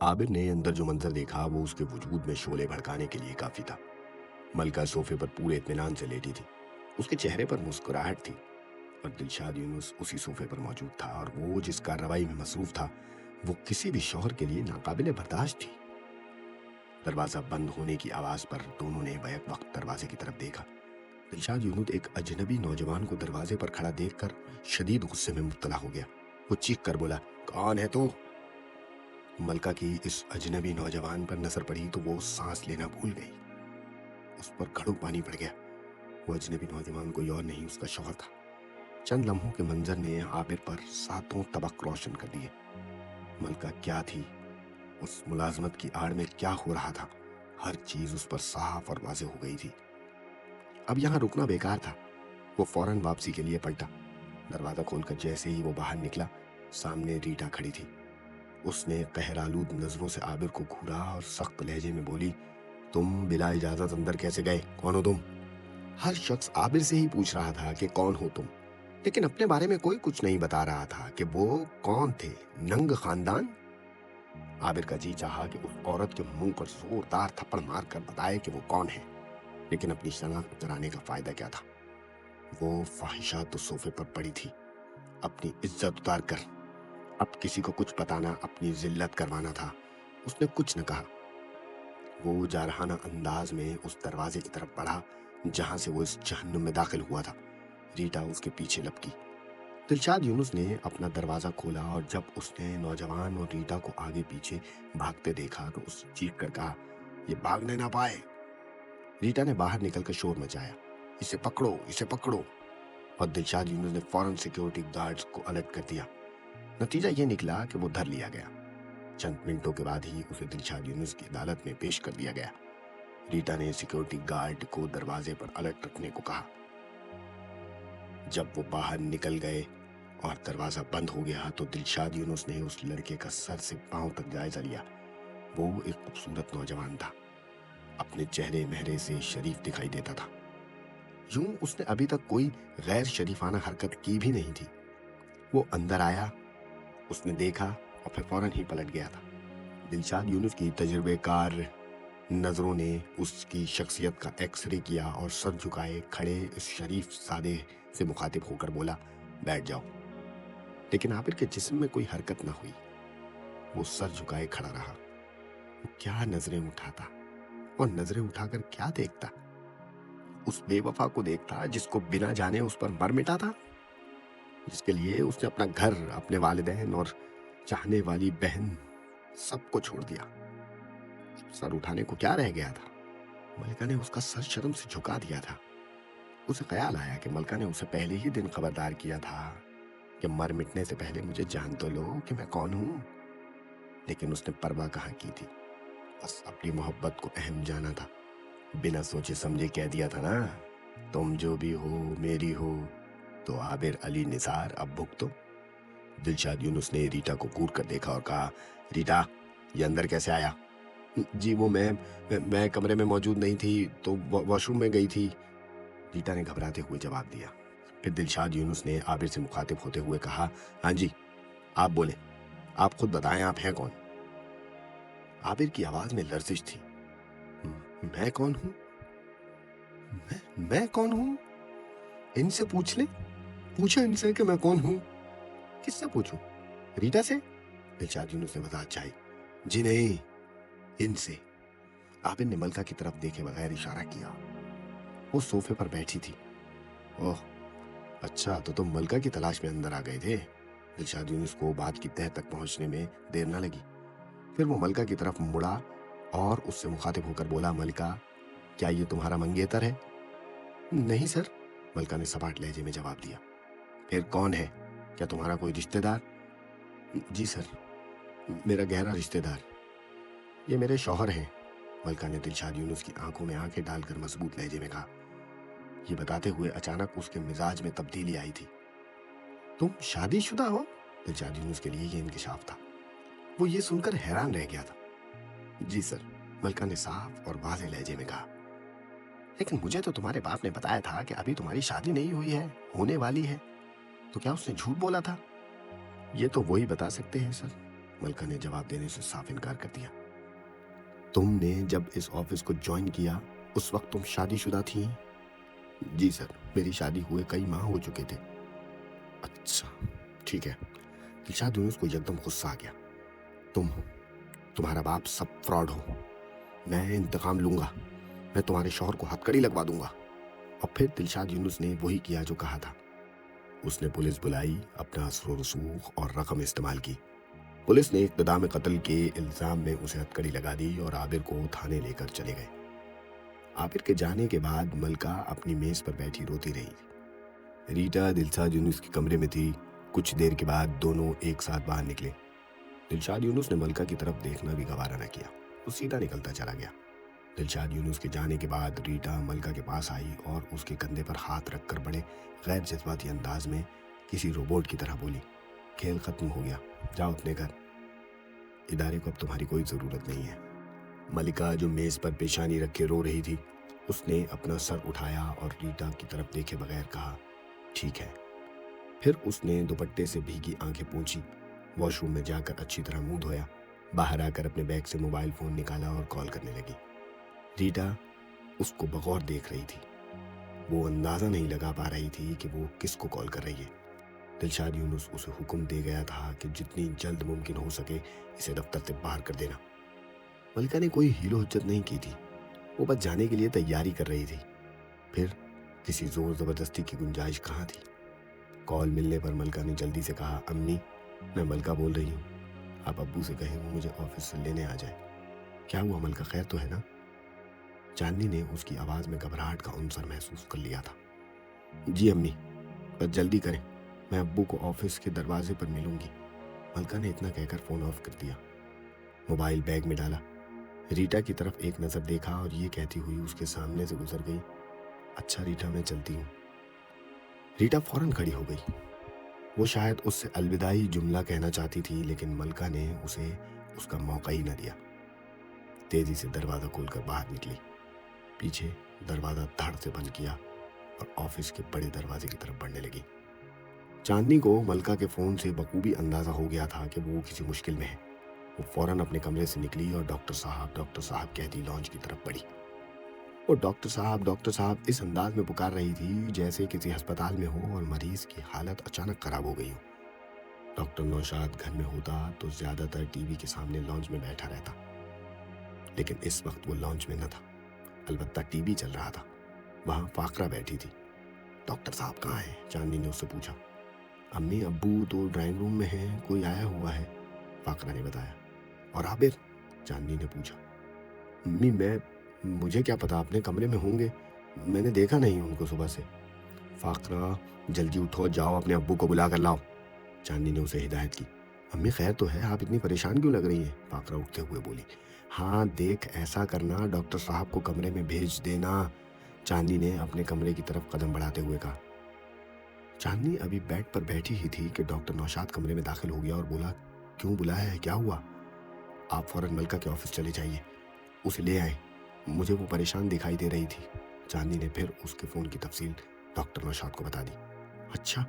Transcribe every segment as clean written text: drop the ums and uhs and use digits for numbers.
आबिर ने अंदर जो मंजर देखा वो उसके वजूद में शोले भड़काने के लिए काफी था। मलका सोफे पर पूरे इत्मीनान से लेटी थी। उसके चेहरे पर मुस्कुराहट थी और दिलशाद यूनुस उसी सोफे पर मौजूद था, और वो जिस कार्रवाई में मसरूफ था वो किसी भी शौहर के लिए नाकाबिले बर्दाश्त थी। दरवाजा बंद होने की आवाज पर दोनों ने बैक वक्त दरवाजे की तरफ देखा। दिलशाद यूनुस एक अजनबी नौजवान को दरवाजे पर खड़ा देखकर शदीद गुस्से में मुब्तला हो गया। वो चीख कर बोला, कौन है तू? मलका की इस अजनबी नौजवान पर नजर पड़ी तो वो सांस लेना भूल गई। उस पर घड़ों पानी पड़ गया। वो अजनबी नौजवान कोई और नहीं, उसका शौहर था। चंद लम्हों के मंजर ने आबिर पर सातों तबक रोशन कर दिए। मलका क्या थी, उस मुलाजमत की आड़ में क्या हो रहा था, हर चीज उस पर साफ और वाज़ेह हो गई थी। अब यहाँ रुकना बेकार था। वो फौरन वापसी के लिए पलटा। दरवाजा खोलकर जैसे ही वो बाहर निकला, सामने रीटा खड़ी थी। उसने कहरालूद नजरों से आबिर को घूरा और सख्त लहजे में बोली, तुम बिला इजाजत अंदर कैसे गए? कौन हो तुम? हर शख्स आबिर से ही पूछ रहा था कि कौन हो तुम, लेकिन अपने बारे में कोई कुछ नहीं बता रहा था कि वो कौन थे। नंग खानदान? आबिर का जी चाहा कि उस औरत के मुंह पर जोरदार थप्पड़ मार कर बताए कि वो कौन है, लेकिन अपनी शनाख्त कराने का फायदा क्या था? वो फाहिशा तो सोफे पर पड़ी थी। अपनी इज्जत उतार कर अब किसी को कुछ बताना अपनी जिल्लत करवाना था। उसने कुछ न कहा। वो जारहाना अंदाज में उस दरवाजे की तरफ बढ़ा जहां से वो इस जहन्नुम में दाखिल हुआ था। रीटा उसके पीछे लपकी। दिलशाद यूनुस ने अपना दरवाजा खोला और जब उसने नौजवान और रीटा को आगे पीछे भागते देखा तो उसने चीख कर कहा, ये भागने ना पाए। रीटा ने बाहर निकलकर शोर मचाया, इसे पकड़ो, इसे पकड़ो। और दिलशाद यूनुस ने फौरन सिक्योरिटी गार्ड्स को अलर्ट कर दिया। नतीजा ये निकला कि वो धर लिया गया। चंद मिनटों के बाद ही उसे दिलशाद यूनुस की अदालत में पेश कर दिया गया। रीटा ने सिक्योरिटी गार्ड को दरवाजे पर अलर्ट रखने को कहा। जब वो बाहर निकल गए और दरवाजा बंद हो गया तो दिलशाद यूनुस ने उस लड़के का सर से पांव तक जायजा लिया। वो एक खूबसूरत नौजवान था। अपने चेहरे मेहरे से शरीफ दिखाई देता था। यूं उसने अभी तक कोई गैर शरीफाना हरकत की भी नहीं थी। वो अंदर आया, उसने देखा और फिर फौरन ही पलट गया था। दिलशाद यूनुस की तजुर्बेकार नजरों ने उसकी शख्सियत का एक्सरे किया और सर झुकाए खड़े इस शरीफ सादे से मुखातिब होकर बोला, बैठ जाओ। लेकिन आबिर के जिस्म में कोई हरकत ना हुई। वो सर झुकाए खड़ा रहा। वो क्या नजरें उठाता और नजरें उठाकर क्या देखता? उस बेवफा को देखता जिसको बिना जाने उस पर मर मिटा था, जिसके लिए उसने अपना घर, अपने वालिदैन और चाहने वाली बहन सबको छोड़ दिया। सर उठाने को क्या रह गया था? मलिका ने उसका सर शर्म से झुका दिया था। उसे ख्याल आया कि मलका ने उसे पहले ही दिन खबरदार किया था कि मर मिटने से पहले मुझे जान तो लो कि मैं कौन हूं। लेकिन उसने परवाह कहाँ की थी, बस अपनी मोहब्बत को अहम जाना था। बिना सोचे समझे कह दिया था ना, तुम जो भी हो मेरी हो। तो आबिर अली निसार अब भुगतो। दिलशाद यूनुस ने रीटा को घूर कर देखा और कहा, रीटा ये अंदर कैसे आया? जी वो मैं कमरे में मौजूद नहीं थी तो वॉशरूम में गई थी। रीटा ने घबराते हुए जवाब दिया। फिर दिलशाद यूनुस ने आबिर से मुखातिब होते हुए कहा, हाँ जी आप बोले, आप खुद बताएं आप हैं कौन? आबिर की आवाज में लर्जिश थी। मैं कौन हूं? मैं कौन हूं? इनसे पूछ ले, पूछो इनसे कि मैं कौन हूं। किससे पूछूं? रीटा से? दिलशाद यूनुस ने वजाहत चाही। जी नहीं, इनसे। आबिर ने मलका की तरफ देखे बगैर इशारा किया। वो सोफे पर बैठी थी। ओह अच्छा, तो तुम मलका की तलाश में अंदर आ गए थे। दिलशाद यूनुस को बात की तह तक पहुंचने में देर न लगी। फिर वो मलका की तरफ मुड़ा और उससे मुखातिब होकर बोला, मलका क्या ये तुम्हारा मंगेतर है? नहीं सर, मलका ने सपाट लहजे में जवाब दिया। फिर कौन है? क्या तुम्हारा कोई रिश्तेदार? जी सर, मेरा गहरा रिश्तेदार। ये मेरे शौहर हैं, मलका ने दिलशाद यूनुस की आंखों में आंखें डालकर मजबूत लहजे में कहा। ये बताते हुए अचानक उसके मिजाज में तब्दीली आई थी। तुम शादीशुदा हो? दिलशाद यूनुस के लिए ये इंकिशाफ था। वो ये सुनकर हैरान रह गया था। जी सर, मलका ने साफ और वाज़ेह लहजे में कहा। लेकिन मुझे तो तुम्हारे बाप ने बताया था कि अभी तुम्हारी शादी नहीं हुई है, होने वाली है। तो क्या उसने झूठ बोला था? ये तो वही बता सकते हैं सर। मलका ने जवाब देने से साफ इनकार कर दिया। तुमने जब इस ऑफिस को ज्वाइन किया उस वक्त तुम शादीशुदा थी? जी सर, मेरी शादी हुए कई माह हो चुके थे। अच्छा, ठीक है। दिलशाद यूनुस को एकदम गुस्सा आ गया। तुम्हारा बाप सब फ्रॉड हो। मैं इंतकाम लूंगा, मैं तुम्हारे शौहर को हथकड़ी लगवा दूंगा। और फिर दिलशाद यूनुस ने वही किया जो कहा था। उसने पुलिस बुलाई, अपना असर रसूख और रकम इस्तेमाल की। पुलिस ने इक़्तिदाम कत्ल के इल्ज़ाम में उसे हथकड़ी लगा दी और आबिर को थाने लेकर चले गए। आबिर के जाने के बाद मलका अपनी मेज़ पर बैठी रोती रही। रीटा दिलशाद यूनुस के कमरे में थी। कुछ देर के बाद दोनों एक साथ बाहर निकले। दिलशाद यूनुस ने मलका की तरफ देखना भी गवारा न किया, वो सीधा निकलता चला गया। दिलशाद यूनुस के जाने के बाद रीटा मलका के पास आई और उसके कंधे पर हाथ रखकर बड़े गैर जज्बाती अंदाज में किसी रोबोट की तरह बोली, खेल खत्म हो गया, जाओ अपने घर, इदारे को अब तुम्हारी कोई ज़रूरत नहीं है। मलिका जो मेज़ पर पेशानी रख के रो रही थी, उसने अपना सर उठाया और रीटा की तरफ देखे बगैर कहा, ठीक है। फिर उसने दुपट्टे से भीगी आंखें पोंछी, वॉशरूम में जाकर अच्छी तरह मुंह धोया, बाहर आकर अपने बैग से मोबाइल फ़ोन निकाला और कॉल करने लगी। रीटा उसको बगौर देख रही थी। वो अंदाज़ा नहीं लगा पा रही थी कि वो किसको कॉल कर रही है। दिलशाद यूनुस उसे हुक्म दे गया था कि जितनी जल्द मुमकिन हो सके इसे दफ्तर से बाहर कर देना। मलिका ने कोई हीलो हुज्जत नहीं की थी, वो बस जाने के लिए तैयारी कर रही थी। फिर किसी ज़ोर ज़बरदस्ती की गुंजाइश कहाँ थी। कॉल मिलने पर मलिका ने जल्दी से कहा, अम्मी, मैं मलिका बोल रही हूँ, आप अब्बू से कहें वो मुझे ऑफिस से लेने आ जाए। क्या हुआ मलिका, खैर तो है ना? चांदनी ने उसकी आवाज़ में घबराहट का अंसर महसूस कर लिया था। जी अम्मी, बस जल्दी करें, मैं अब्बू को ऑफिस के दरवाजे पर मिलूंगी। मलिका ने इतना कहकर फ़ोन ऑफ कर दिया, मोबाइल बैग में डाला, रीटा की तरफ एक नज़र देखा और ये कहती हुई उसके सामने से गुजर गई, अच्छा रीटा, मैं चलती हूँ। रीटा फौरन खड़ी हो गई। वो शायद उससे अलविदाई जुमला कहना चाहती थी, लेकिन मलिका ने उसे उसका मौका ही न दिया। तेजी से दरवाज़ा खोलकर बाहर निकली, पीछे दरवाज़ा धड़ से बंद किया और ऑफिस के बड़े दरवाजे की तरफ बढ़ने लगी। चांदनी को मलिका के फ़ोन से बखूबी अंदाज़ा हो गया था कि वो किसी मुश्किल में है। वो फौरन अपने कमरे से निकली और डॉक्टर साहब कहती लॉन्च की तरफ बढ़ी। वो डॉक्टर साहब इस अंदाज में पुकार रही थी जैसे किसी अस्पताल में हो और मरीज की हालत अचानक खराब हो गई हो। डॉक्टर नौशाद घर में होता तो ज़्यादातर टीवी के सामने लॉन्च में बैठा रहता, लेकिन इस वक्त वो लॉन्च में न था, अलबत्ता टीवी चल रहा था। वहाँ फाकरा बैठी थी। डॉक्टर साहब कहाँ हैं? चांदनी ने उससे पूछा। अम्मी, अब्बू तो ड्राइंग रूम में हैं, कोई आया हुआ है, फाकरा ने बताया। और आबिर? चांदनी ने पूछा। अम्मी, मुझे क्या पता, अपने कमरे में होंगे, मैंने देखा नहीं उनको सुबह से। फाकरा, जल्दी उठो, जाओ अपने अब्बू को बुला कर लाओ, चांदनी ने उसे हिदायत की। अम्मी खैर तो है, आप इतनी परेशान क्यों लग रही हैं? फाकरा उठते हुए बोली। हाँ देख, ऐसा करना, डॉक्टर साहब को कमरे में भेज देना, चांदनी ने अपने कमरे की तरफ कदम बढ़ाते हुए कहा। चांदनी अभी बेड पर बैठी ही थी कि डॉक्टर नौशाद कमरे में दाखिल हो गया और बोला, क्यों बुलाया है, क्या हुआ? आप फौरन मलिका के ऑफिस चले जाइए, उसे ले आए, मुझे वो परेशान दिखाई दे रही थी। चांदनी ने फिर उसके फ़ोन की तफसील डॉक्टर नौशाद को बता दी। अच्छा,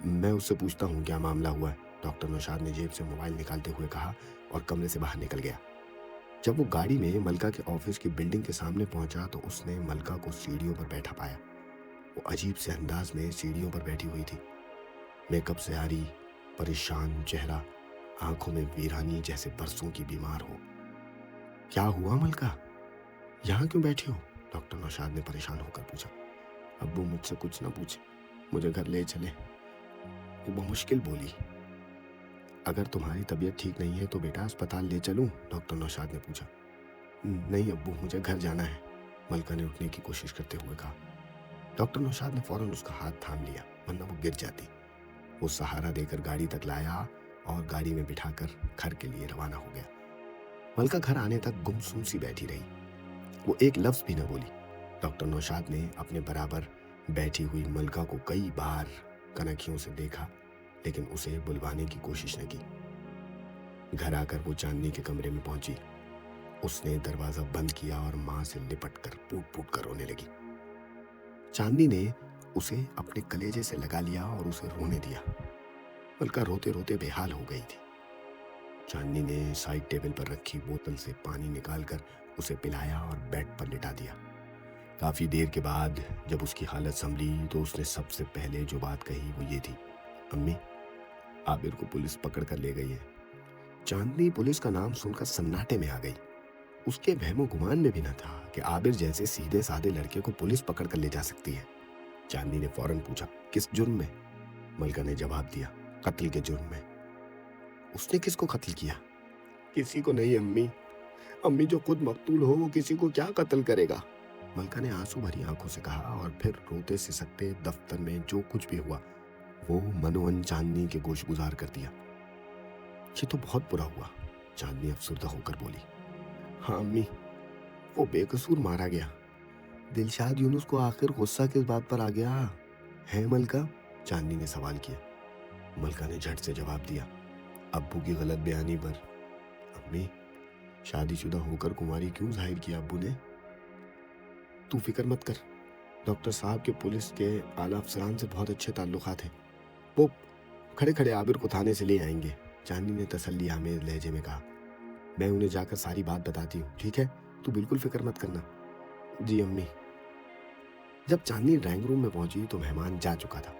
मैं उससे पूछता हूँ क्या मामला हुआ है, डॉक्टर नौशाद ने जेब से मोबाइल निकालते हुए कहा और कमरे से बाहर निकल गया। जब वो गाड़ी में मलिका के ऑफिस की बिल्डिंग के सामने पहुंचा तो उसने मलिका को सीढ़ियों पर बैठा पाया। वो अजीब से अंदाज में सीढ़ियों पर बैठी हुई थी, मेकअप से आ रही, परेशान चेहरा, आंखों में वीरानी जैसे बरसों की बीमार हो। क्या हुआ मलिका, यहाँ क्यों बैठी हो? डॉक्टर नौशाद ने परेशान होकर पूछा। अब्बू मुझसे कुछ ना पूछे, मुझे घर ले चले, वो मुश्किल बोली। अगर तुम्हारी तबीयत ठीक नहीं है तो बेटा अस्पताल ले चलूं? डॉक्टर नौशाद ने पूछा। नहीं अब्बू, मुझे घर जाना है, मलिका ने उठने की कोशिश करते हुए कहा। डॉक्टर नौशाद ने फौरन उसका हाथ थाम लिया, वरना वो गिर जाती। वो सहारा देकर गाड़ी तक लाया और गाड़ी में बिठाकर घर के लिए रवाना हो गया। मलिका घर आने तक गुमसुम सी बैठी रही, वो एक लफ्ज़ भी न बोली। डॉक्टर नौशाद ने अपने बराबर बैठी हुई मलिका को कई बार कनखियों से देखा, लेकिन उसे बुलवाने की कोशिश न की। घर आकर वो चांदनी के कमरे में पहुंची। उसने दरवाज़ा बंद किया और माँ से लिपट कर फूट फूट कर रोने लगी। चांदनी ने उसे अपने कलेजे से लगा लिया और उसे रोने दिया। मलिका रोते रोते बेहाल हो गई थी। چاندنی نے سائڈ ٹیبل پر رکھی بوتل سے پانی نکال کر اسے پلایا اور بیڈ پر لٹا دیا۔ کافی دیر کے بعد جب اس کی حالت سنبھلی تو اس نے سب سے پہلے جو بات کہی وہ یہ تھی، امی، عابر کو پولیس پکڑ کر لے گئی ہے۔ چاندنی پولیس کا نام سن کر سناٹے میں آ گئی۔ اس کے وہم و گمان میں بھی نہ تھا کہ عابر جیسے سیدھے سادے لڑکے کو پولیس پکڑ کر لے جا سکتی ہے۔ چاندنی نے فوراً پوچھا، کس جرم میں؟ ملکہ نے جواب دیا، قتل کے جرم میں۔ اس نے کس کو قتل کیا؟ کسی کو نہیں امی، امی جو خود مقتول ہو وہ کسی کو کیا قتل کرے گا؟ ملکہ نے آنسو بھری آنکھوں سے کہا، اور پھر روتے سسکتے دفتر میں جو کچھ بھی ہوا وہ منوان چاندنی کے گوش گزار کر دیا۔ یہ تو بہت برا ہوا، چاندنی افسردہ ہو کر بولی۔ ہاں امی، وہ بے قصور مارا گیا۔ دلشاد یونس کو آخر غصہ کس بات پر آ گیا ہے ملکہ؟ چاندنی نے سوال کیا۔ ملکہ نے جھٹ سے جواب دیا، ابو کی غلط بیانی پر۔ امی، شادی شدہ ہو کر کماری کیوں ظاہر کیا ابو نے؟ تو فکر مت کر، ڈاکٹر صاحب کے پولیس کے اعلیٰ افسران سے بہت اچھے تعلقات ہیں، وہ کھڑے کھڑے عابر کو تھانے سے لے آئیں گے۔ چاندنی نے تسلی آمیز لہجے میں کہا، میں انہیں جا کر ساری بات بتاتی ہوں، ٹھیک ہے؟ تو بالکل فکر مت کرنا۔ جی امی۔ جب چاندنی ڈرائنگ روم میں پہنچی تو مہمان جا چکا تھا۔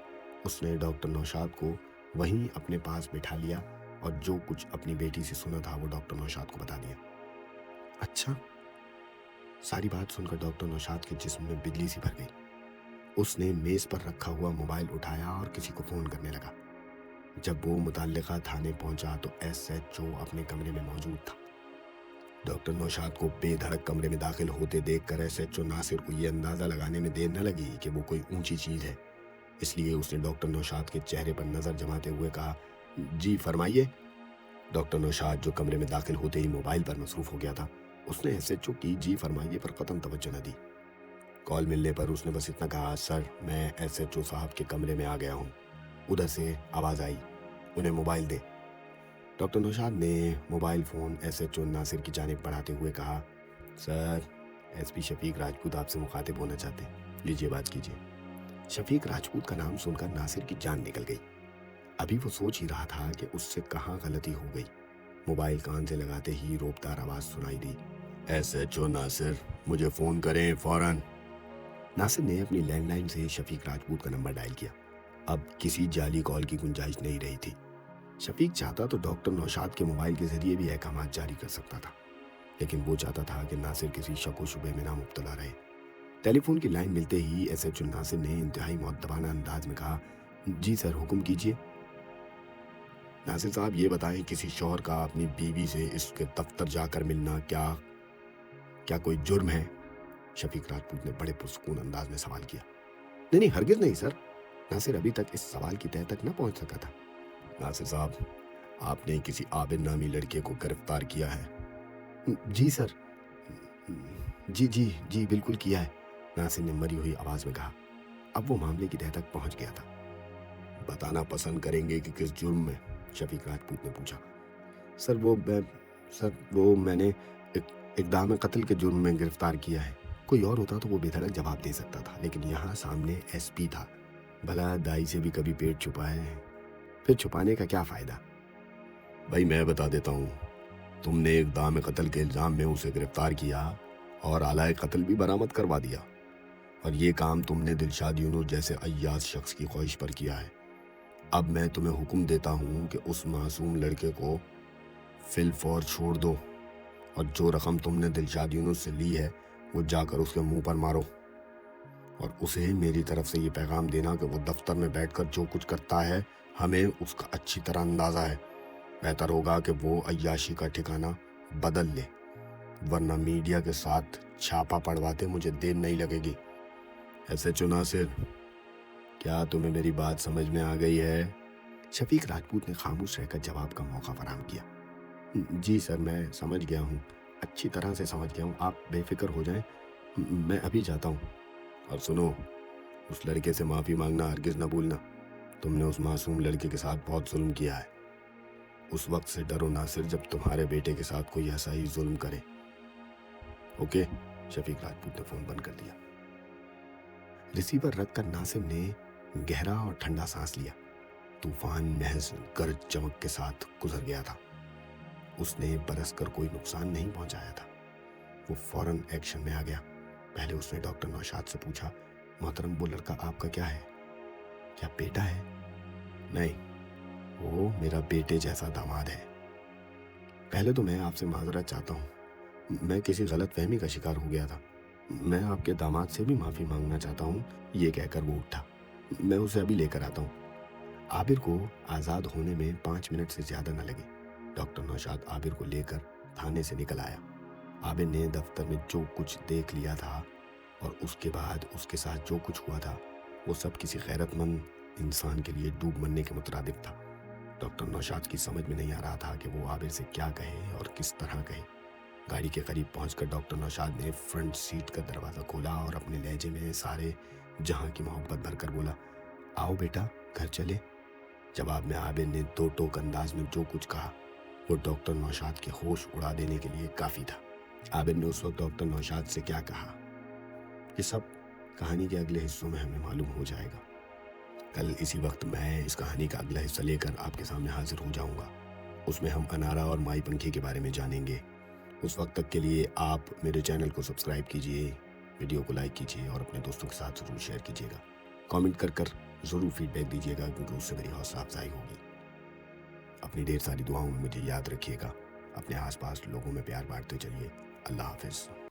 اس نے ڈاکٹر نوشاد کو وہیں اپنے پاس بٹھا لیا اور جو کچھ اپنی بیٹی سے سنا تھا وہ ڈاکٹر نوشاد کو بتا دیا۔ اچھا؟ ساری بات سن کر ڈاکٹر نوشاد کے جسم میں بجلی سی بھر گئی۔ اس نے میز پر رکھا ہوا موبائل اٹھایا اور کسی کو فون کرنے لگا۔ جب وہ متعلقہ تھانے پہنچا تو ایس ایچ او اپنے کمرے میں موجود تھا۔ ڈاکٹر نوشاد کو بے دھڑک کمرے میں داخل ہوتے دیکھ کر ایس ایچ او ناصر کو یہ اندازہ لگانے میں دیر نہ لگی کہ وہ کوئی اونچی چیز ہے، اس لیے اس نے ڈاکٹر نوشاد کے چہرے پر نظر جماتے ہوئے کہا، جی فرمائیے۔ ڈاکٹر نوشاد جو کمرے میں داخل ہوتے ہی موبائل پر مصروف ہو گیا تھا، اس نے ایس ایچ او کی جی فرمائیے پر قطعاً توجہ نہ دی۔ کال ملنے پر اس نے بس اتنا کہا، سر میں ایس ایچ او صاحب کے کمرے میں آ گیا ہوں۔ ادھر سے آواز آئی، انہیں موبائل دے۔ ڈاکٹر نوشاد نے mobile phone S H O Nasir کی جانب بڑھاتے ہوئے کہا، سر ایس پی شفیق راجپوت آپ سے مخاطب ہونا چاہتے ہیں، لیجیے بات کیجیے۔ شفیق راجپوت کا نام سن کر ناصر کی جان نکل گئی۔ ابھی وہ سوچ ہی رہا تھا کہ اس سے کہاں غلطی ہو گئی، موبائل کان سے لگاتے ہی روبدار آواز سنائی دی، ایس ایچ او ناصر مجھے فون کریں فوراً۔ ناصر نے اپنی لینڈ لائن سے شفیق راجپوت کا نمبر ڈائل کیا۔ اب کسی جعلی کال کی گنجائش نہیں رہی تھی۔ شفیق چاہتا تو ڈاکٹر نوشاد کے موبائل کے ذریعے بھی احکامات جاری کر سکتا تھا، لیکن وہ چاہتا تھا کہ ناصر کسی شک و شبے میں نہ مبتلا رہے۔ ٹیلی فون کی لائن ملتے ہی ایس ایچ او ناصر نے انتہائی مؤدبانہ انداز میں کہا، جی سر حکم کیجیے۔ ناصر صاحب یہ بتائیں، کسی شوہر کا اپنی بیوی سے اس کے دفتر جا کر ملنا کیا کوئی جرم ہے؟ شفیق راجپوت نے بڑے پرسکون انداز میں سوال کیا۔ نہیں ہرگز نہیں سر، ناصر ابھی تک اس سوال کی تہہ تک نہ پہنچ سکا تھا۔ ناصر صاحب آپ نے کسی عابر نامی لڑکے کو گرفتار کیا ہے؟ جی سر، جی بالکل کیا ہے، ناصر نے مری ہوئی آواز میں کہا۔ اب وہ معاملے کی تہہ تک پہنچ گیا تھا۔ بتانا پسند کریں گے کہ کس جرم میں؟ شفیق راجپوت نے پوچھا۔ سر وہ میں نے اقدام قتل کے جرم میں گرفتار کیا ہے۔ کوئی اور ہوتا تو وہ بے دھڑک جواب دے سکتا تھا، لیکن یہاں سامنے ایس پی تھا۔ بھلا دائی سے بھی کبھی پیٹ چھپائے، پھر چھپانے کا کیا فائدہ؟ بھائی میں بتا دیتا ہوں، تم نے اقدام قتل کے الزام میں اسے گرفتار کیا اور آلائے قتل بھی برآمد کروا دیا، اور یہ کام تم نے دلشاد یونس جیسے عیاش شخص کی خواہش پر کیا ہے۔ اب میں تمہیں حکم دیتا ہوں کہ اس معصوم لڑکے کو فی الفور چھوڑ دو، اور جو رقم تم نے دلشاد یونس سے لی ہے وہ جا کر اس کے منہ پر مارو، اور اسے میری طرف سے یہ پیغام دینا کہ وہ دفتر میں بیٹھ کر جو کچھ کرتا ہے ہمیں اس کا اچھی طرح اندازہ ہے۔ بہتر ہوگا کہ وہ عیاشی کا ٹھکانہ بدل لے، ورنہ میڈیا کے ساتھ چھاپا پڑواتے مجھے دیر نہیں لگے گی۔ ایس ایچ او ناصر، کیا تمہیں میری بات سمجھ میں آ گئی ہے؟ شفیق راجپوت نے خاموش رہ کر جواب کا موقع فراہم کیا۔ جی سر میں سمجھ گیا ہوں، اچھی طرح سے سمجھ گیا ہوں، آپ بے فکر ہو جائیں، میں ابھی جاتا ہوں۔ اور سنو، اس لڑکے سے معافی مانگنا ہرگز نہ بھولنا، تم نے اس معصوم لڑکے کے ساتھ بہت ظلم کیا ہے۔ اس وقت سے ڈرو ناصر جب تمہارے بیٹے کے ساتھ کوئی ایسا ہی ظلم کرے۔ اوکے؟ شفیق راجپوت نے فون بند کر دیا۔ ریسیور رکھ کر ناصر نے گہرا اور ٹھنڈا سانس لیا۔ طوفان محض گرج چمک کے ساتھ گزر گیا تھا۔ اس نے برس کر کوئی نقصان نہیں پہنچایا تھا۔ وہ فوراً ایکشن میں آ گیا۔ پہلے اس نے ڈاکٹر نوشاد سے پوچھا، محترم وہ لڑکا آپ کا کیا ہے؟ کیا بیٹا ہے؟ نہیں، وہ میرا بیٹے جیسا داماد ہے۔ پہلے تو میں آپ سے معذرت چاہتا ہوں، میں کسی غلط فہمی کا شکار ہو گیا تھا۔ میں آپ کے داماد سے بھی معافی مانگنا چاہتا ہوں۔ یہ کہہ کر وہ اٹھا۔ میں اسے ابھی لے کر آتا ہوں۔ عابر کو آزاد ہونے میں 5 منٹ سے زیادہ نہ لگے۔ ڈاکٹر نوشاد عابر کو لے کر تھانے سے نکل آیا۔ عابر نے دفتر میں جو کچھ دیکھ لیا تھا اور اس کے بعد اس کے ساتھ جو کچھ ہوا تھا وہ سب کسی غیرت مند انسان کے لیے ڈوب مرنے کے مترادف تھا۔ ڈاکٹر نوشاد کی سمجھ میں نہیں آ رہا تھا کہ وہ عابر سے کیا کہے اور کس طرح کہے۔ گاڑی کے قریب پہنچ کر ڈاکٹر نوشاد نے فرنٹ سیٹ کا دروازہ کھولا اور اپنے لہجے میں سارے جہاں کی محبت بھر کر بولا، آؤ بیٹا گھر چلے۔ جواب میں عابر نے 2 ٹوک انداز میں جو کچھ کہا وہ ڈاکٹر نوشاد کے ہوش اڑا دینے کے لیے کافی تھا۔ عابر نے اس وقت ڈاکٹر نوشاد سے کیا کہا، یہ سب کہانی کے اگلے حصوں میں ہمیں معلوم ہو جائے گا۔ کل اسی وقت میں اس کہانی کا اگلا حصہ لے کر آپ کے سامنے حاضر ہو جاؤں گا۔ اس میں ہم انارا اور مائی پنکھی کے بارے میں جانیں گے۔ اس وقت تک کے لیے آپ میرے چینل کو سبسکرائب کیجئے، ویڈیو کو لائک کیجئے اور اپنے دوستوں کے ساتھ ضرور شیئر کیجئے گا۔ کامنٹ کر ضرور فیڈ بیک دیجئے گا کیونکہ اس سے میری حوصلہ افزائی ہوگی۔ اپنی ڈھیر ساری دعاؤں میں مجھے یاد رکھیے گا۔ اپنے آس پاس لوگوں میں پیار بانٹتے چلیے۔ اللہ حافظ۔